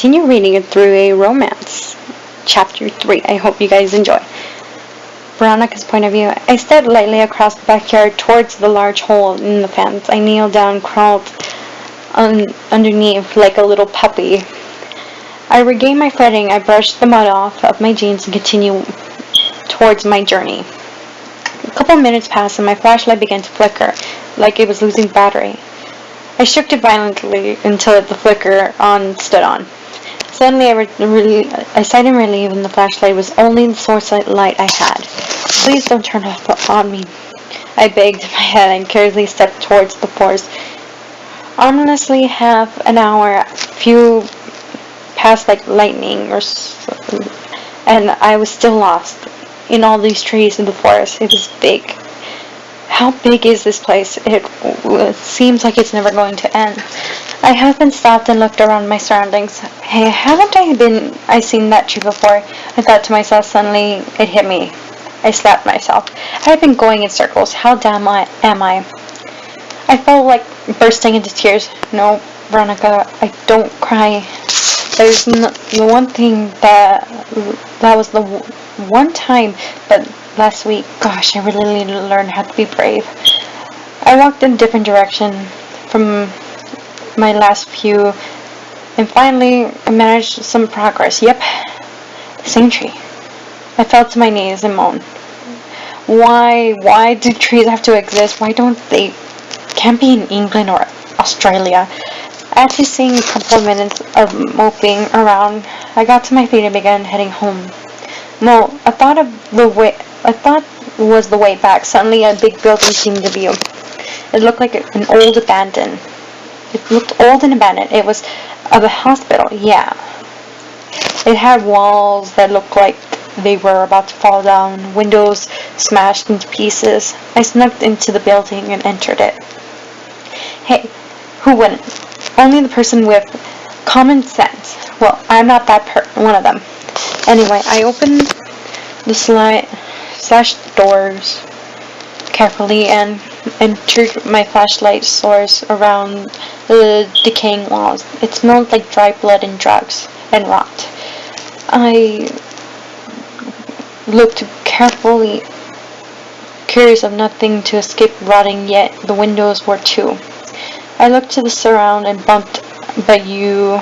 continue reading it through a romance. Chapter 3. I hope you guys enjoy. Veronica's point of view. I stepped lightly across the backyard towards the large hole in the fence. I kneeled down, crawled underneath like a little puppy. I regained my footing. I brushed the mud off of my jeans and continued towards my journey. A couple minutes passed and my flashlight began to flicker, like it was losing battery. I shook it violently until the flicker stood on. Suddenly, I sighed in relief, and the flashlight was only the source of light I had. Please don't turn off on me, I begged in my head and carelessly stepped towards the forest. Ominously, half an hour passed like lightning, and I was still lost in all these trees in the forest. It was big. How big is this place? It seems like it's never going to end. I haven't stopped and looked around my surroundings. Hey, haven't I seen that tree before? I thought to myself. Suddenly, it hit me. I slapped myself. I've been going in circles. How damn am I? I felt like bursting into tears. No, Veronica, I don't cry. There's the one thing that was the one time, but last week, gosh, I really need to learn how to be brave. I walked in a different direction from my last few, and finally I managed some progress. Yep, the same tree. I fell to my knees and moaned. Why do trees have to exist? Why don't they? Can't be in England or Australia. After seeing a couple of minutes of moping around, I got to my feet and began heading home. No, I thought was the way back. Suddenly, a big building seemed to view. It looked like an old abandoned. It looked old and abandoned. It was of a hospital, yeah. It had walls that looked like they were about to fall down, windows smashed into pieces. I snuck into the building and entered it. Hey, who wouldn't? Only the person with common sense. Well, I'm not one of them. Anyway, I opened the slash doors carefully and entered my flashlight source around the decaying walls. It smelled like dry blood and drugs and rot. I looked carefully, curious of nothing to escape rotting, yet the windows were too. I looked to the surround and bumped, but you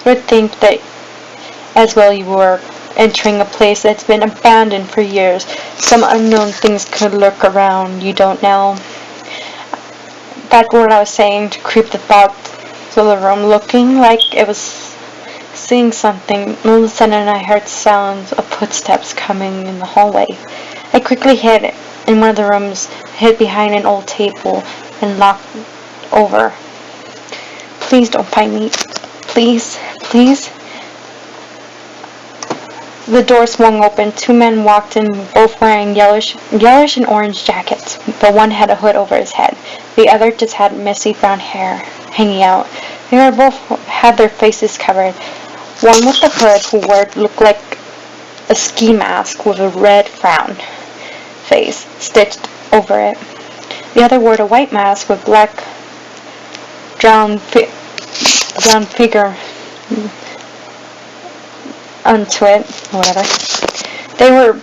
would think that as well you were entering a place that's been abandoned for years. Some unknown things could lurk around, you don't know. That's what I was saying to creep the thoughts of the room, looking like it was seeing something. All of a sudden I heard sounds of footsteps coming in the hallway. I quickly hid in one of the rooms, hid behind an old table, and locked over. Please don't find me. Please, please. The door swung open. Two men walked in, both wearing yellowish and orange jackets, but one had a hood over his head. The other just had messy brown hair hanging out. They were both had their faces covered. One with the hood who wore looked like a ski mask with a red frown face stitched over it. The other wore a white mask with black drowned figure onto it, whatever. They were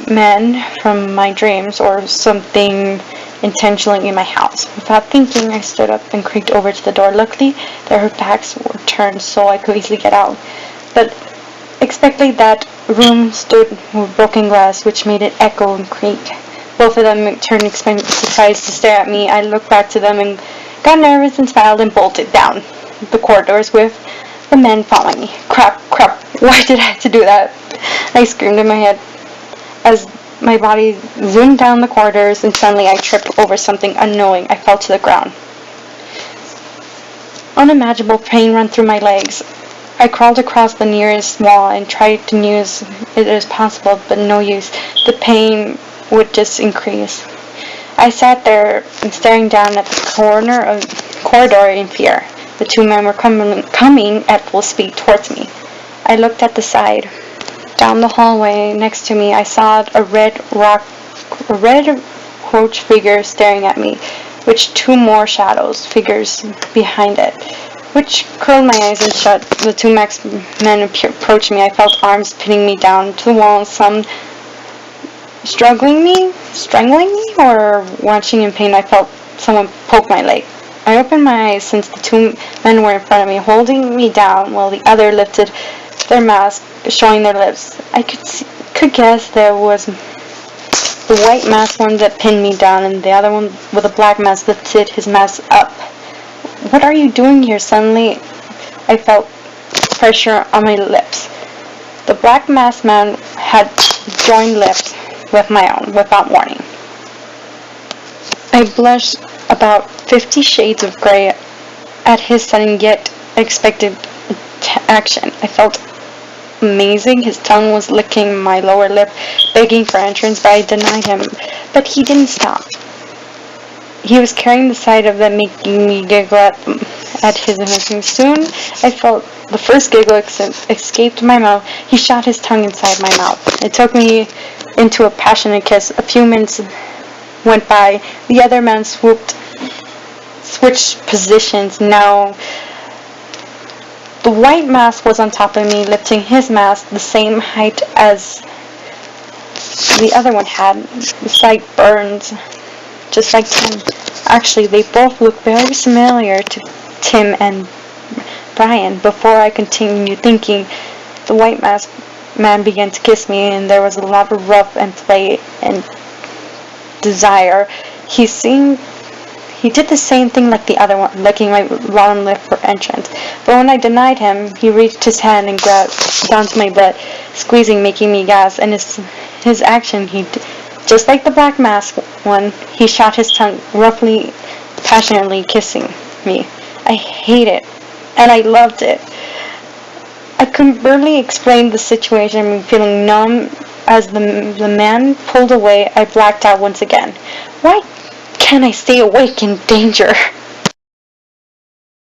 men from my dreams or something intentionally in my house. Without thinking, I stood up and creaked over to the door. Luckily, their backs were turned so I could easily get out. But unexpectedly, that room stood with broken glass, which made it echo and creak. Both of them turned surprised to stare at me. I looked back to them and got nervous and smiled and bolted down the corridors with the men following me. Crap, why did I have to do that? I screamed in my head as my body zoomed down the corridors, and suddenly I tripped over something unknowing. I fell to the ground. Unimaginable pain ran through my legs. I crawled across the nearest wall and tried to use it as possible, but no use. The pain would just increase. I sat there staring down at the corridor in fear. The two men were coming at full speed towards me. I looked at the side. Down the hallway next to me, I saw a red roach figure staring at me, with two more figures behind it. which curled my eyes and shut. The two masked men approached me. I felt arms pinning me down to the wall, some strangling me, or watching in pain. I felt someone poke my leg. I opened my eyes since the two men were in front of me, holding me down while the other lifted their mask, showing their lips. I could guess there was the white mask one that pinned me down, and the other one with a black mask lifted his mask up. What are you doing here? Suddenly, I felt pressure on my lips. The black masked man had joined lips with my own without warning. I blushed about 50 shades of gray at his sudden yet expected action. I felt amazing. His tongue was licking my lower lip, begging for entrance, but I denied him. But he didn't stop. He was carrying the sight of that, making me giggle at his innocence. Soon I felt the first giggle escaped my mouth. He shot his tongue inside my mouth. It took me into a passionate kiss. A few minutes went by. The other man switched positions. Now the white mask was on top of me, lifting his mask the same height as the other one had. The sight burned, just like Tim. Actually, they both looked very similar to Tim and Brian. Before I continued thinking, the white mask man began to kiss me, and there was a lot of rough and play and desire. He did the same thing like the other one, licking my bottom lip for entrance. But when I denied him, he reached his hand and grabbed onto my butt, squeezing, making me gasp. And his action, just like the black mask one, he shot his tongue roughly, passionately kissing me. I hate it, and I loved it. I could barely explain the situation, feeling numb. As the man pulled away, I blacked out once again. Why can't I stay awake in danger?